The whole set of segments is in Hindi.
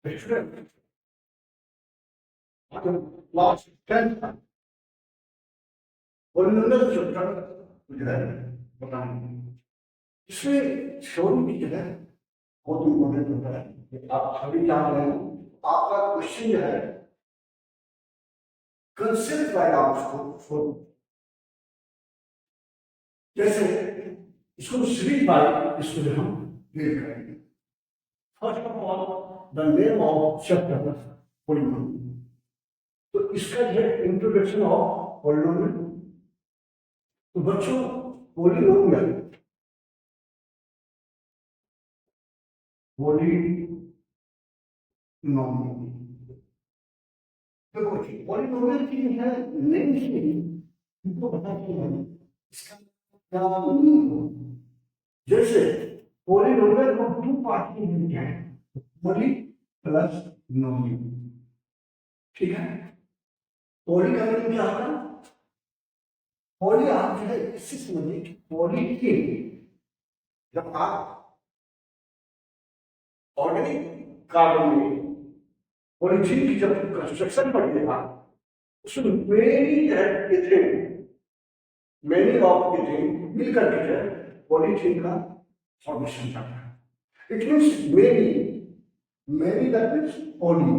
Student, last 10 polynomial चैप्टर जो है बताएंगे। इसमें थ्योरी भी जो है बहुत इम्पोर्टेंट होता है कि आप सभी जान रहे हो। आपका क्वेश्चन जो है कंसेप्ट वाइज आप उसको जैसे इसको सीरीज बाय इसको जो हम डील करेंगे। First of all the name of chapter polynomial. तो इसका जो है इंट्रोडक्शन ऑफ पोलिनोमियल। तो बच्चों पोलिनोमियल पोलिनोमियल देखो जी, पोलिनोमियल की जो है नेम से ही हमको पता चल रहा है इसका क्या मीनिंग हो। जैसे पोलिनोमियल को टू पार्ट में मिल गया है, पोली प्लस नोमियल। ठीक है, पोली का मीनिंग क्या होगा? पोली आप जो है इससे समझिए कि पोली के जब आप ऑर्गेनिक कार्बन में पॉलीथीन की जब कंस्ट्रक्शन पढ़िएगा उसमें मेनी ऑफ इथेन मिल करके जो है पॉलीथीन का फॉर्मेशन करता है। It means many that means poly,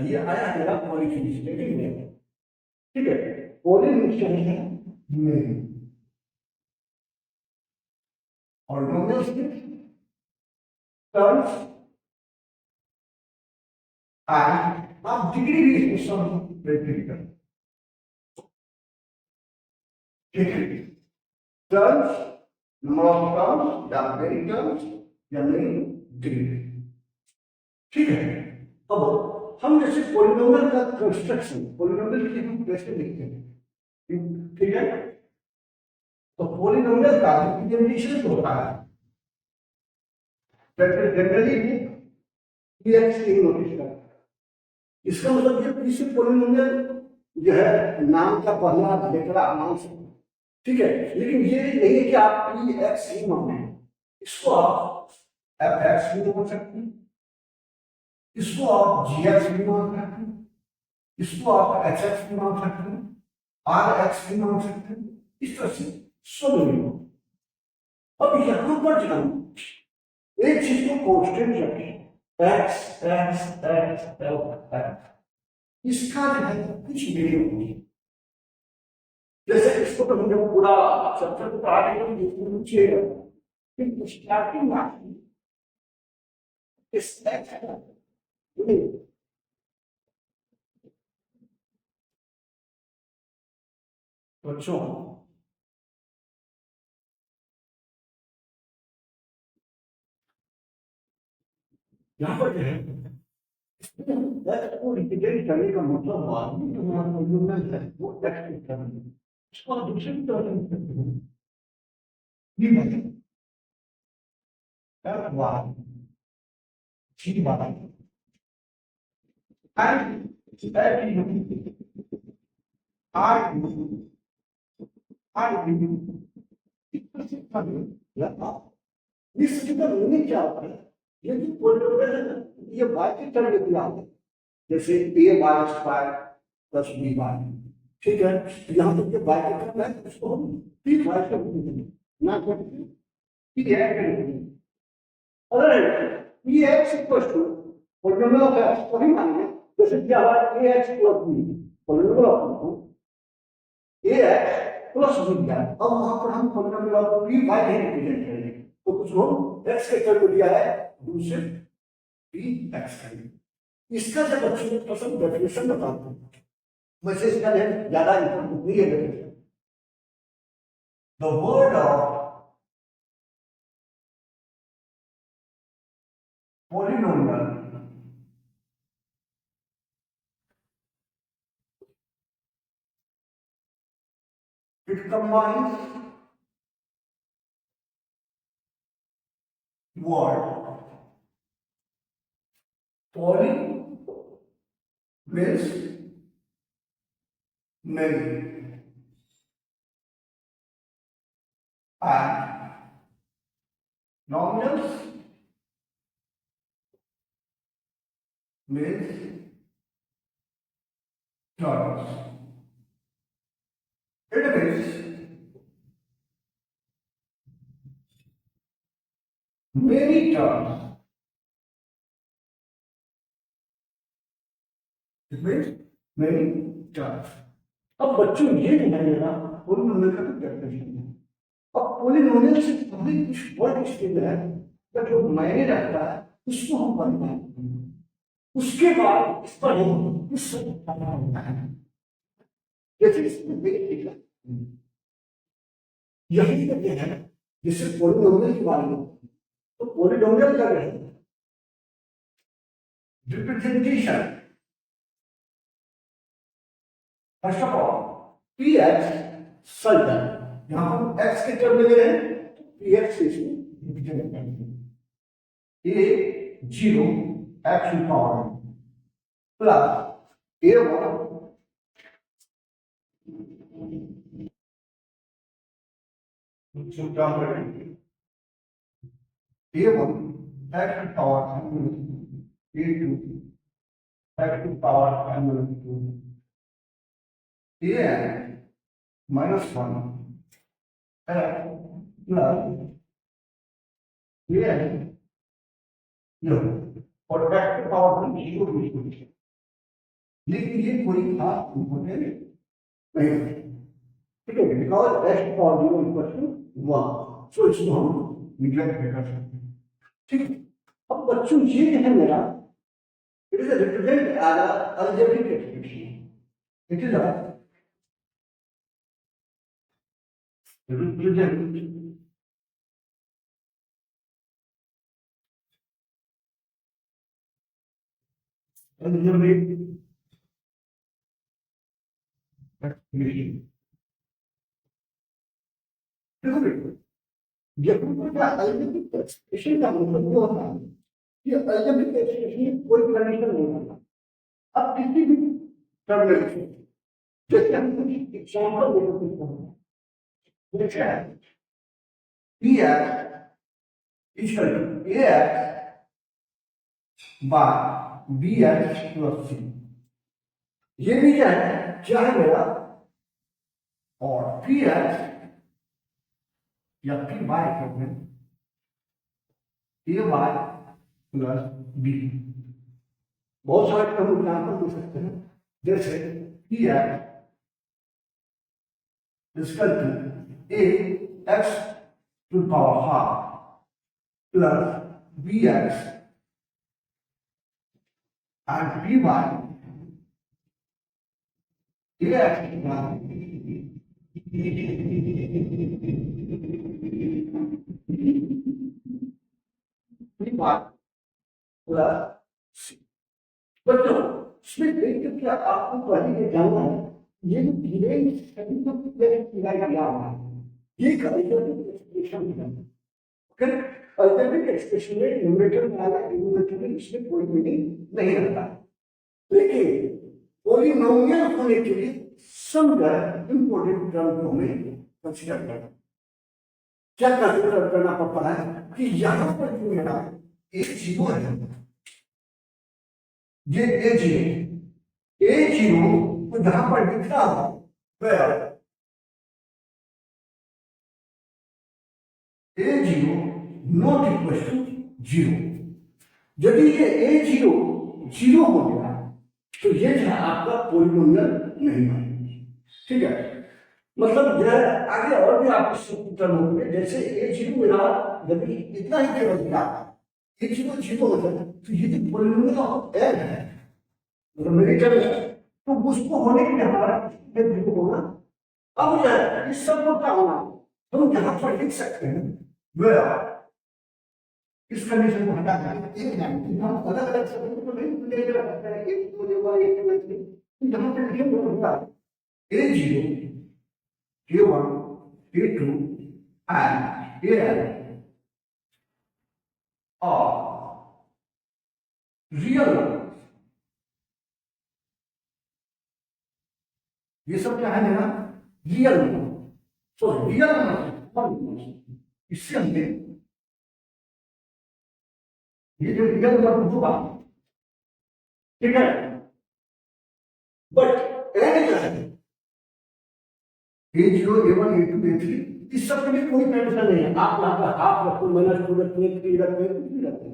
ये आया मेरा पॉलीथीन से लेकिन नहीं, ठीक है। पॉली मीन्स है मेनी और नोमियल टर्म्स एंड आप डिग्री भी इसमें सब वेरिफिकेशन, ठीक है। टर्म्स, नंबर ऑफ टर्म्स या मेनी टर्म्स या मेनी डिग्री, ठीक है। अब हम जैसे पोलिनोमियल का कंस्ट्रक्शन, पोलिनोमियल की हम कैसे लिखते हैं, ठीक है। तो पोलिनोमियल का रिप्रेजेंटेशन होता है जैसे जनरली पीएक्स की नोटिस करते हैं। इसका मतलब ये किसी पोलिनोमियल जो है नाम का पहला लेटर आप मान सकते हैं, ठीक है। लेकिन ये नहीं है कि आप पी एक्स ही माने, इसको आप एफ एक्स भी मान सकते हैं, इसको आप जी एक्स भी मान सकते हैं, इसको आप एच एक्स भी मान सकते हैं, आर एक्स भी मान सकते हैं, इस तरह से सब नहीं। अब यहां पर जो हम एक चीज को कांस्टेंट रखें, एक्स एक्स एक्स एक्स, इसका जो है कुछ भी नहीं होगी। जैसे इसको तो हम जब पूरा चैप्टर पढ़ा देंगे नीचे स्टार्टिंग इस बच्चों यहाँ पर जो है को रिप्रेजेंट करने का मतलब हुआ कि हमारा ह्यूमन है वो टेक्स्ट करना, इसको आप दूसरे तरह से लिख सकते हैं, ये मतलब F Y C Y and F U R U R U, इसका मीनिंग क्या होता है? ये जो पोलिनोमियल है ना, ये वाई के टर्म में दिया है, जैसे A Y square plus B Y, ठीक है। यहाँ पर जो वाई के टर्म है उसको हम पी वाई से ना करके पी एक्स करेंगे। अगर P X equal to polynomial of X को ही मानिए, जैसे क्या हुआ A X plus B, polynomial of A X plus B दिया, अब वहां पर हम पोलिनोमियल ऑफ पी वाई नहीं रिप्रेजेंट करेंगे, तो कुछ हम एक्स के टर्म में दिया है दूसरे पी एक्स करेंगे। इसका जब अच्छे से पसंद डेफिनेशन बताते हैं, वैसे इसका ज्यादा इंपॉर्टेंट नहीं है definition. The word of polynomial it combines word poly means many and nominals means terms. It means many terms. It means many terms. अब बच्चों ये नहीं है ना पोलिनोमियल का डेफिनेशन है। अब पोलिनोमियल से पहले कुछ वर्ड स्टेज है जो मायने रखता है उसको हम पढ़ते हैं, उसके बाद इस पर हम इस पढ़ना होता है। जैसे इसमें बेसिक है यही कहते हैं जिससे पोलिनोमियल के बारे में, तो पोलिनोमियल क्या कहते हैं? Representation. First of all P X सल्टन, यहां पर एक्स के टर्म में ले रहे हैं तो पी एक्स से रिप्रेजेंट करेंगे। ए जीरो एक्स की पावर प्लस ए वन ए वन एक्स की पावर ए टू एक्स की power a minus 1 plus a और वेक्टर पावर में जीरो बिल्कुल, लेकिन ये कोई खास इंपॉर्टेंट नहीं है, ठीक है, बिकॉज एक्स की पावर जीरो इक्वल टू 1, सो इसको हम निग्लेक्ट कर सकते हैं। ठीक है, अब बच्चों ये है मेरा, it is represent as algebraic expression, it is a represent algebraic expression। देखो बेटा, जब का अलजेब्रिक एक्सप्रेशन का मतलब ये होता है कि अलजेब्रिक एक्सप्रेशन में कोई कंडीशन नहीं होता। अब किसी भी टर्मिनल जैसे हम कुछ एग्जांपल दे सकते हैं, जैसे P X equal to A X by B X plus C, ये भी क्या है मेरा, और पी एक्स या पी वाई कहते हैं ए वाई प्लस बी। बहुत सारे हम एग्जाम्पल दे सकते हैं, जैसे P X equal to A X to power half plus B X and py ax plus C. बच्चों इसमें देख के क्या आपको पहले ये जानना है, ये जो डिलेड सभी को किया हुआ है ये अल्जेब्रिक एक्सप्रेशन है। ओके, अल्जेब्रिक एक्सप्रेशन में न्यूमेरेटर में आया, डिनोमिनेटर में इसमें कोई मीनिंग नहीं रहता, लेकिन पॉलिनोमियल होने के लिए सम इंपॉर्टेंट टर्म को हमें कंसीडर करना। क्या कंसीडर करना पड़ता है कि यहां पर जो मेरा ए जीरो है, ये ए जीरो तो जहां पर लिखा है A zero not equal to zero. यदि ये ए जीरो जीरो हो गया तो ये जो है आपका पॉलिनोमियल नहीं बनेगा। ठीक है, मतलब जो है आगे और भी आपको टर्म होंगे, जैसे ए जीरो मेरा यदि इतना ही केवल दिया ए जीरो जीरो हो जाए तो ये जो पॉलिनोमियल ऑफ एन है मतलब मेरी टर्म है, तो उसको होने के लिए हमारा जीरो होना। अब जो है इस सब को क्या होना, हम यहाँ पर लिख सकते हैं वेयर इस कंडीशन को हटा कर एक हम अलग अलग शब्दों को नहीं ले सकते हैं, एक तो जो है एक में जहां पे लिखे होगा A zero A one A two and A N और रियल ये सब क्या है मेरा रियल नंबर। तो रियल नंबर इससे हमने ये जो रियल नंबर होगा ठीक है। बट एन क्या है, A0, A1, A2, A3, इस सब के लिए कोई टेंशन नहीं है। आप यहाँ पर हाफ रखो, -2 रखो, 3 रखो, कुछ भी रखो,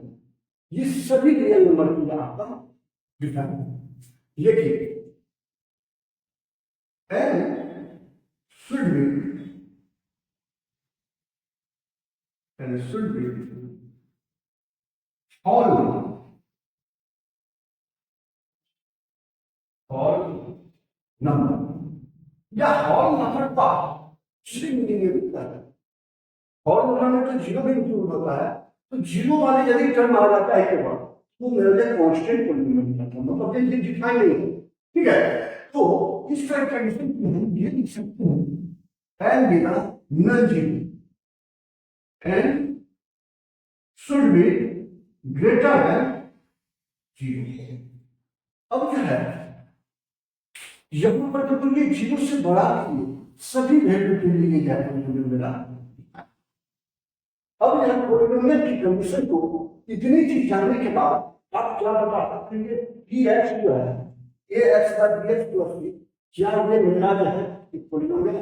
ये सभी रियल नंबर की आपका डिफाइन। लेकिन n should be whole number या हॉल नंबर का दूसरी मीनिंग ये भी है। हॉल नंबर में तो जीरो भी इंक्लूड होता है, तो जीरो वाले यदि टर्म आ जाता है के बाद तो मेरे कांस्टेंट पॉलिनोमियल होता है, मतलब ये डिफाइन नहीं है। ठीक है, तो इस तरह का ये लिख सकते हैं एन बिना non zero, n should be greater than zero. अब क्या है, यहां पर तो ये जीरो से बड़ा सभी वैल्यू के लिए क्या पॉलिनोमियल मिला। अब यहां पॉलिनोमियल की कंडीशन को इतनी चीज जानने के बाद आप क्या बता सकते हैं कि एक्स जो है ax by bx plus b, क्या ये मेरा जो है एक पॉलिनोमियल है?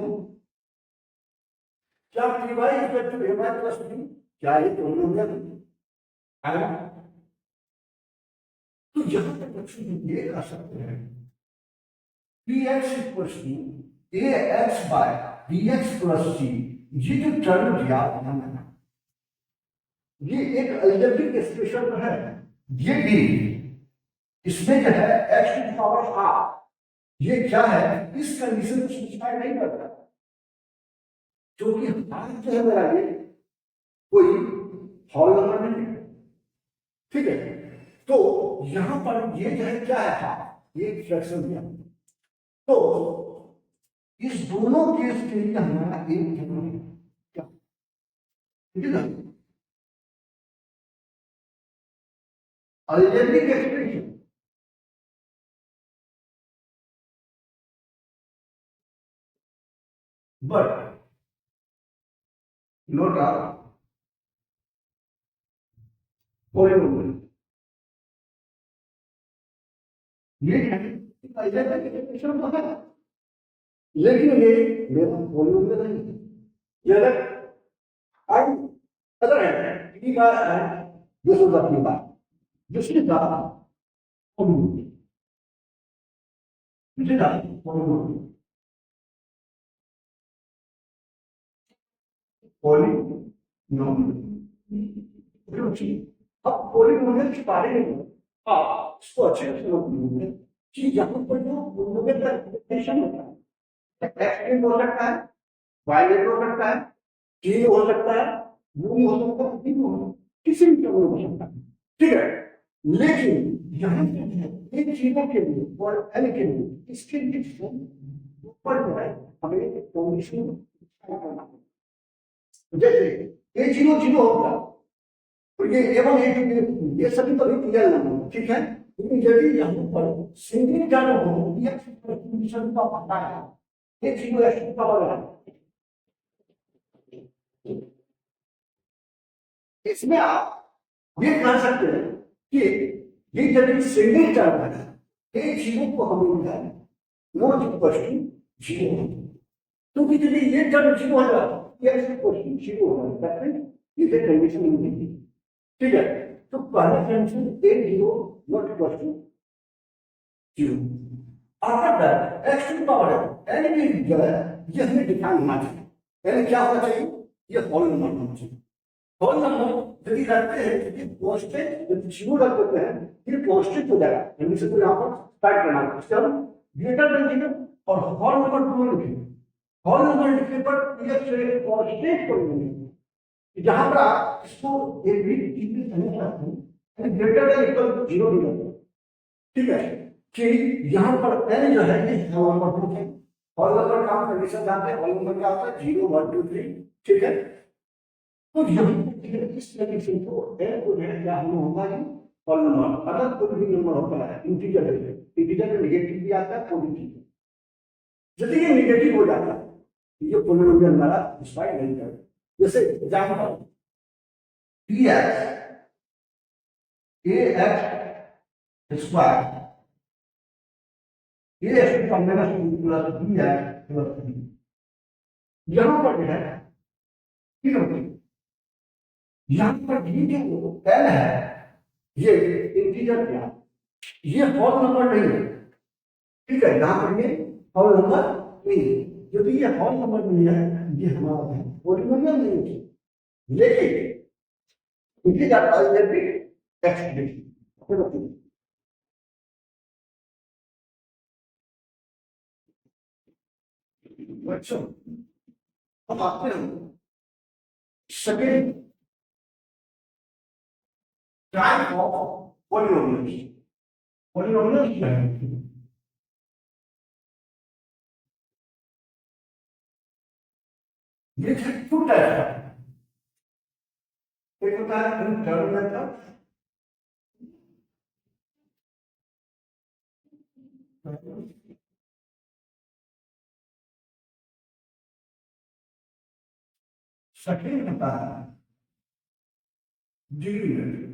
क्या py equal to ay plus b, क्या ये पॉलिनोमियल है? तो यहां तक बच्चों ये कह सकते हैं px equal to ax by bx plus c, ये जो टर्म दिया है ये एक अलजेब्रिक एक्सप्रेशन है। ये भी इसमें जो है x टू पावर हाफ, ये क्या है इस कंडीशन को स्पेसिफाई नहीं करता, क्योंकि हाफ जो है मेरा ये कोई हॉल नंबर नहीं है। ठीक है, तो यहां पर ये जो है क्या है हाफ, ये फ्रैक्शन दिया। तो इस दोनों केस के लिए हमारा एक क्या, ठीक है ना, algebraic expression but not a polynomial। ये एक्सप्रेशन तो है, लेकिन ये मेरा पॉलिनोमियल नहीं है। ये अगर है p का है this is the p bar, this is the polynomial, this is the polynomial, अब पॉलिनोमियल के बारे में आप इसको अच्छे से समझिए कि यहाँ पर जो पॉलिनोमियल का रिप्रेजेंटेशन होता है एक्स हो सकता है, वाई हो सकता है, टी हो सकता है, यू हो सकता है, टी हो सकता है, किसी भी टर्म हो सकता है। ठीक है, लेकिन यहाँ पे एक चीजों के लिए और एन के लिए इसके ऊपर जो है हमें कंडीशन करना है। जैसे ये जीरो जीरो होगा तो ये एवन ए ये सभी तो रियल नंबर, ठीक है, लेकिन यदि यहाँ पर सिंगल टर्म हो ये कंडीशन का पता है ये जीरो एक्स का बराबर है, इसमें आप ये कह सकते हैं कि ये यदि सिंगल टर्म है ये जीरो को हम मिल जाए नॉट इक्वल टू जीरो, क्योंकि यदि ये टर्म जीरो हो जाए एक्स इक्वल टू जीरो हो जाता है, ये कंडीशन नहीं। ठीक है, तो पहला condition a zero not equal to zero. After that x to power n भी जो है ये हमें डिफाइन होना चाहिए। एन क्या होना चाहिए, ये होल नंबर होना चाहिए। होल नंबर यदि रखते हैं ये कांस्टेंट, यदि जीरो रख देते हैं ये कांस्टेंट हो जाएगा, कंडीशन को यहाँ पर टाइप करना है, इसका ग्रेटर देन जीरो और होल नंबर दोनों लिखेंगे। होल नंबर लिखने पर ये से कांस्टेंट को लेंगे, जहां पर आप इसको एक भी चीज समझ सकते हैं greater than equal to zero भी लगेगा। ठीक है, कि यहां पर एन जो है ये होल नंबर है, होल नंबर का कंडीशन जानते हैं, होल नंबर क्या होता है 0 1 2 3। ठीक है, तो यहां इस कंडीशन को एन को है क्या होगा ये होल नंबर, अगर कोई भी नंबर होता है इंटीजर है, इंटीजर में नेगेटिव भी आता है पॉजिटिव, यदि ये नेगेटिव हो जाता है ये पॉलिनोमियल हमारा डिस्क्राइब नहीं करता। जैसे एग्जांपल px ax स्क्वायर ये एक्स का माइनस प्लस बी है प्लस बी। यहाँ पर जो है ठीक है, यहाँ पर ये जो एल है ये इंटीजर क्या, ये होल नंबर नहीं है। ठीक है, यहाँ पर ये होल नंबर नहीं है। यदि ये होल नंबर नहीं है, ये हमारा है पॉलिनोमियल नहीं है, लेकिन इसी का अल्जेब्रिक एक्सप्रेशन। अच्छा, अब आते हैं second type of polynomials. Polynomials क्या है? ये टू टाइप का, एक होता है इंटरनल मेथड, सेकेंड होता है डिग्री मेथड।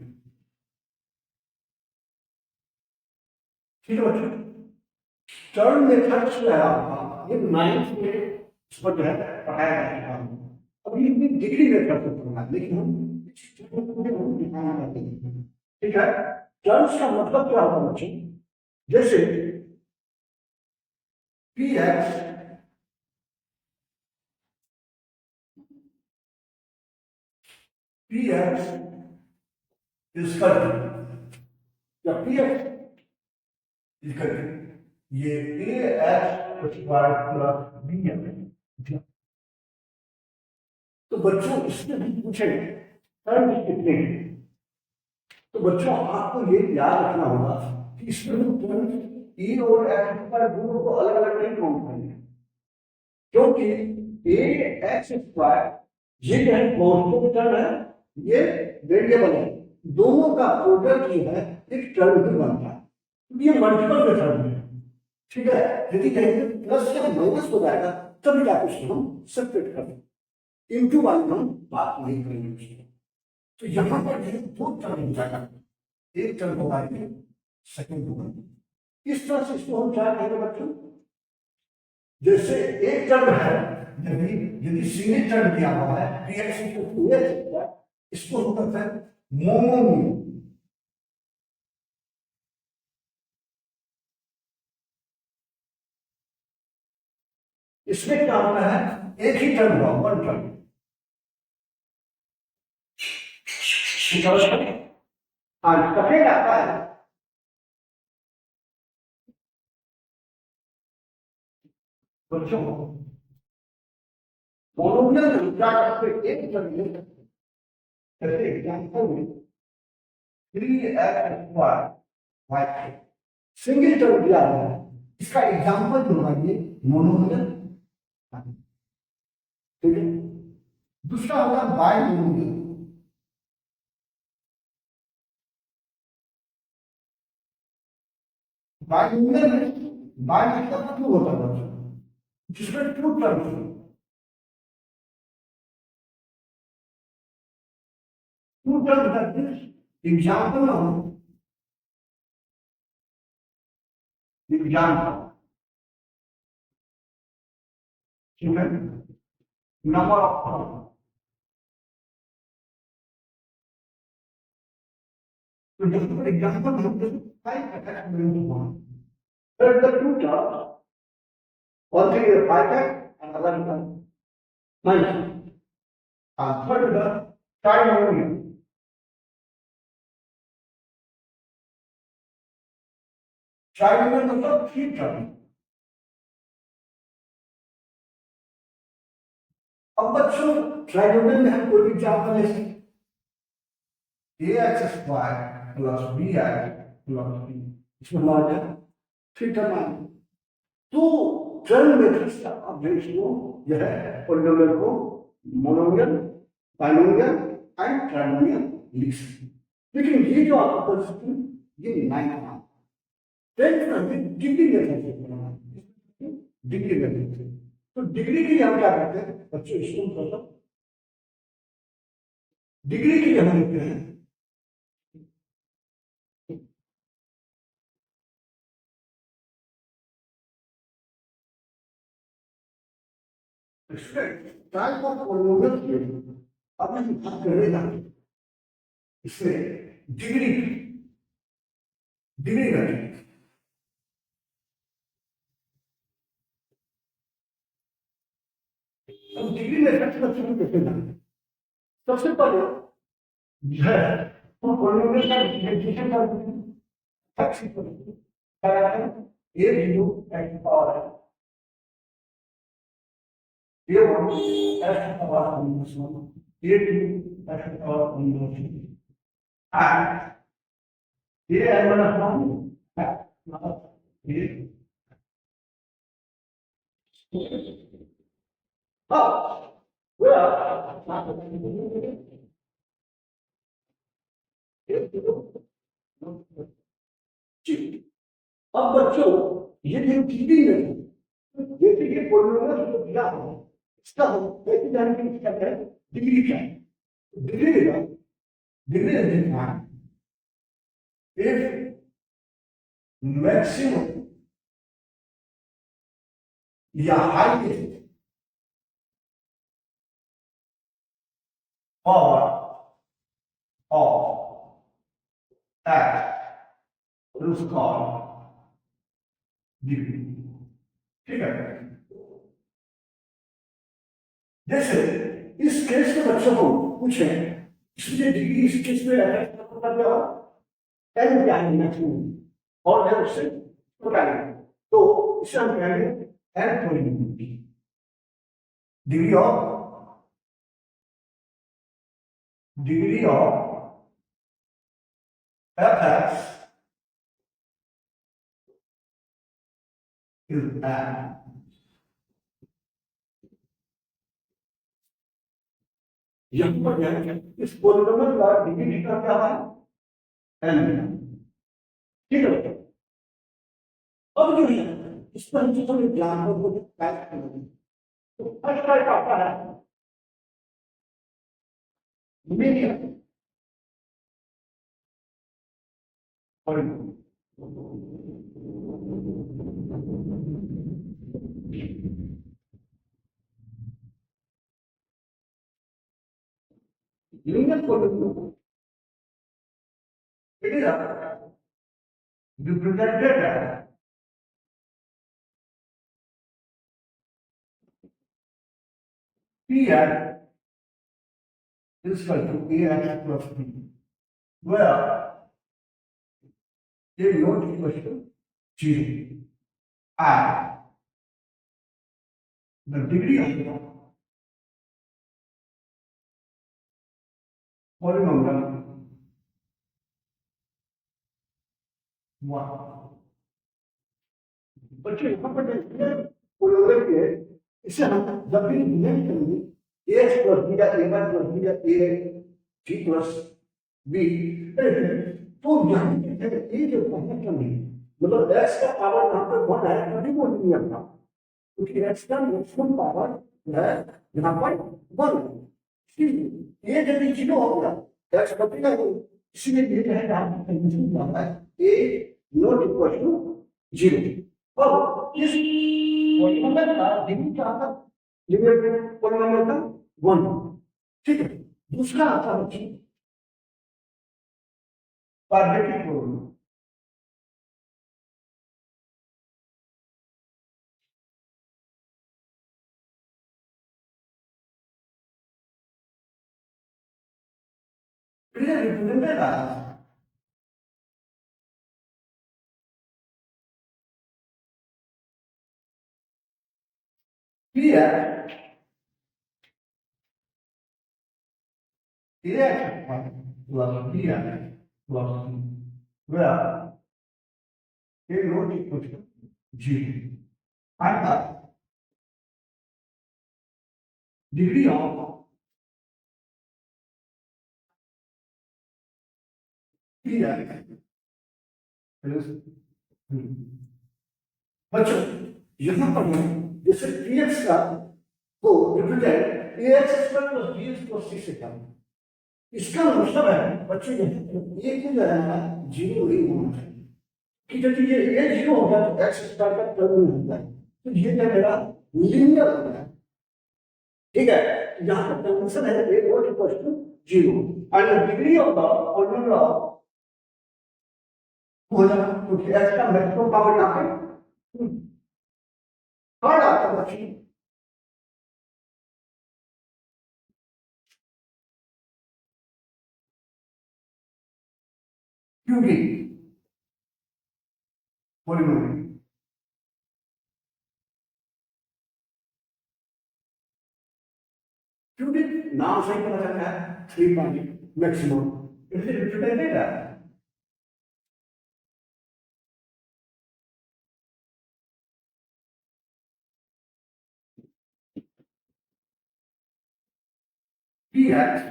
ठीक है बच्चों, टर्म मेथड जो है आपका ये नाइन्थ में इस पर जो है पढ़ाया जाता है। अभी अपनी डिग्री मेथड को पढ़ना है, लेकिन हम दिखाना चाहते हैं। ठीक है, टर्म्स का मतलब क्या होता है बच्चों, जैसे पी एक्स पी एक्स इसका या पी एक्स इसका ये A X square plus B X. तो बच्चों इसमें भी पूछे टर्म कितने हैं, तो बच्चों आपको ये याद रखना होगा कि इसमें टर्म ए और एक्स पर दोनों को अलग अलग नहीं काउंट करेंगे, क्योंकि ए एक्स स्क्वायर ये जो है कांस्टेंट टर्म है, ये वेरिएबल है, दोनों का प्रोडक्ट जो है एक टर्म ही बनता है, ये मल्टीपल में टर्म है। ठीक है, यदि कहीं पे प्लस या माइनस हो जाएगा तभी जाकर उसको हम सेपरेट कर देंगे, इनटू वाली हम बात नहीं करेंगे उसको। तो यहाँ पर जो दो टर्म हो जाएगा, एक टर्म होगा ये, सेकंड होगा, इस तरह से इसको हम क्या कहेंगे बच्चों, जैसे एक टर्म है, यदि यदि सिंगल टर्म दिया हुआ है इसको हम कहते हैं मोनोमियल। इसमें क्या होता है, एक ही टर्म हुआ, वन टर्म। हाँ, सेकेंड आता है बच्चों मोनोमियल में क्या करते, एक टर्म ले सकते, जैसे एग्जांपल में 3x square Y, single term दिया हुआ है, इसका एग्जांपल जो होगा ये मोनोमियल। ठीक है, दूसरा होगा बाइनोमियल। बाइनोमियल में बाइ मतलब टू होता है, जिसमें टू टर्म्स हो, two terms that means example of example. ठीक है, नंबर ऑफ टर्म्स। तो जब एग्जांपल हम जैसे 5x minus 1, let the two terms, one thing is 5x and other is minus 1. And third is the trinomial. Trinomial मतलब थ्री टर्म। अब बच्चों ट्राइनोमियल में हम कोई भी एग्जांपल ले सकते, A X square plus B X plus B, इसमें हमारा क्या थ्री टर्म आ गया। तो टर्म मेथड्स का अभ्यास को यह है पॉलिनोमियल को मोनोमियल, बाइनोमियल एंड ट्राइनोमियल लिख सकते हैं। लेकिन ये जो आपको कर सकते हैं ये नाइन्थ नाम, टेंथ में डिग्री मेथड से पढ़ना, डिग्री मेथड से। तो डिग्री के लिए हम क्या करते हैं बच्चों, इसको मतलब डिग्री के लिए हम लिखते हैं टाइप ऑफ पॉलिनोमियल के अब हम बात करेगा इसमें डिग्री डिग्री वैल्यू। अब डिग्री मेथड का शुरू कैसे जाना। सबसे पहले जो है तो पॉलिनोमियल का डिफरेंशिएशन करते हैं। सबसे पहले क्या है ये वैल्यू एक्स पावर है ये one X power minus one ये two X power minus three and ये एन माइनस वन ये अब अब बच्चों ये जो टीवी में जैसे ये पॉलिनोमियल जो दिया है इसका हम कैसे जानेंगे इसका क्या है डिग्री क्या है। डिग्री का डिग्री है if maximum या highest power of x is called degree। ठीक है। जैसे इस केस के बच्चों को पूछे इसलिए डिग्री इस केस में है एन क्या है मैक्सिमम और एन से छोटा है तो इसे हम कहेंगे n polynomial degree of f x is n. यहां पर ध्यान रखें इस पॉलिनोमियल का डिग्री का क्या है एन। ठीक है। अब जो है इस पर हम जो एग्जाम्पल को टाइप करेंगे तो फर्स्ट टाइप आता है medium polynomial. Linear polynomial it is represented as Px is equal to Ax plus B, where A not equal to 0 and the degree of the polynomial 1। बच्चों यहाँ पर देखिए पॉलिनोमियल के इसे हम जब भी डिफाइन करेंगे ax plus b या ay plus b या a c plus b तो यहाँ पे ये जो पहले टर्म है मतलब x का पावर यहाँ पे 1 है तभी वो लीनियर था क्योंकि x का मैक्सिमम पावर है यहाँ पर 1 है। ये जब 0 होगा x बचेगा नहीं इसलिए ये कहेगा आप कंडीशन क्या है a not equal to 0। अब इस पॉलिनोमियल का डिग्री क्या आता लिमिट पॉलिनोमियल का 1। ठीक है। दूसरा आता है quadratic polynomial. it is represented as Px Ax plus Bx plus C, where A not equal to 0 and the degree of Px is 3। बच्चों यहाँ पर हम जैसे Px का को represent Ax square plus Bx plus C से कम इसका मतलब है बच्चों ये क्यों जो है 0 नहीं होना चाहिए कि जब ये 0 हो गया तो x स्क्वायर का टर्म नहीं होता है तो ये क्या मेरा लीनियर हो गया ठीक है, यहाँ पर कंडीशन है A not equal to 0 and degree of the polynomial हो जाना, क्योंकि एक्स का मैक्सिमम पावर यहाँ पे थर्ड आता बच्ची क्योंकि पॉलिनोमियल क्योंकि नाम सही पता चलता है 3 पॉइंट मैक्सिमम इसलिए डिफिकल्ट नहीं रहा dx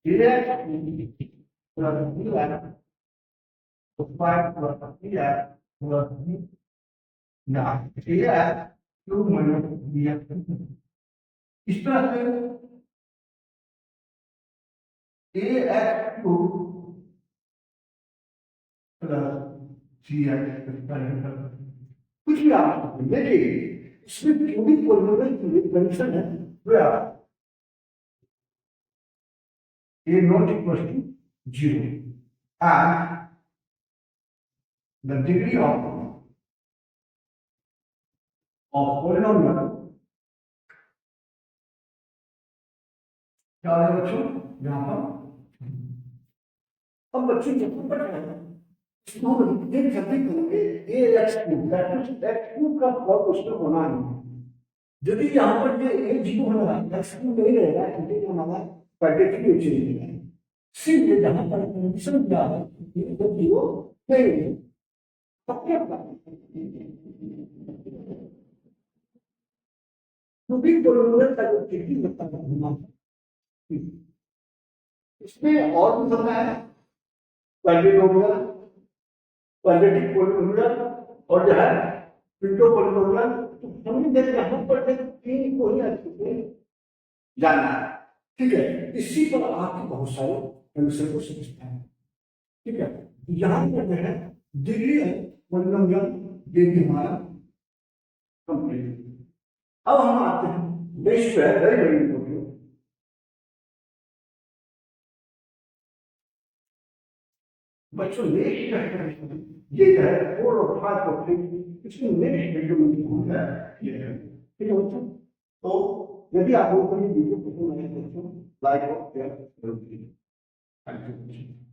dx plus dx तो 5 plus dx plus d ना dx क्यूब माइनस dx इस तरह से ax क्यूब प्लस gx कुछ भी आप सकते हैं देखिए इसमें क्यूबिक पॉलिनोमियल की कंडीशन है where a not equals to 0 and the degree of polynomial क्या है बच्चों यहाँ पर अब बच्चों जब पढ़ रहे हैं इसको हम देख सकते हैं A X cube that is X cube का फॉर्म उसमें होना नहीं यदि यहाँ पर ये ए जीरो होगा एक्स क्यूब नहीं रहेगा क्योंकि हमारा क्वाड्रेटिक चेंज हो जाएगा सिर्फ जहाँ पर कंडीशन दिया है ये तो जीरो नहीं है तब क्या क्यूबिक पॉलिनोमियल का जो डिग्री होता है इसमें और भी होता है पॉलिनोमियल क्वाड्रेटिक पॉलिनोमियल और जो है पिंटो पॉलिनोमियल तो हमने जब यहाँ पर तीन को ही जानना है ठीक है इसी पर आपके बहुत सारे कंडीशन को समझते हैं ठीक है यहाँ पर जो है डिग्री है पॉलिनोमियल डिग्री हमारा कंप्लीट अब हम आते हैं नेक्स्ट है वेरी वेरी इंपॉर्टेंट बच्चों नेक्स्ट ये है 4 और 5 और 6 इसमें नेक्स्ट वीडियो में है ये है ठीक है बच्चों तो यदि आप लोगों को ये वीडियो पसंद आए बच्चों लाइक और शेयर जरूर कीजिए थैंक यू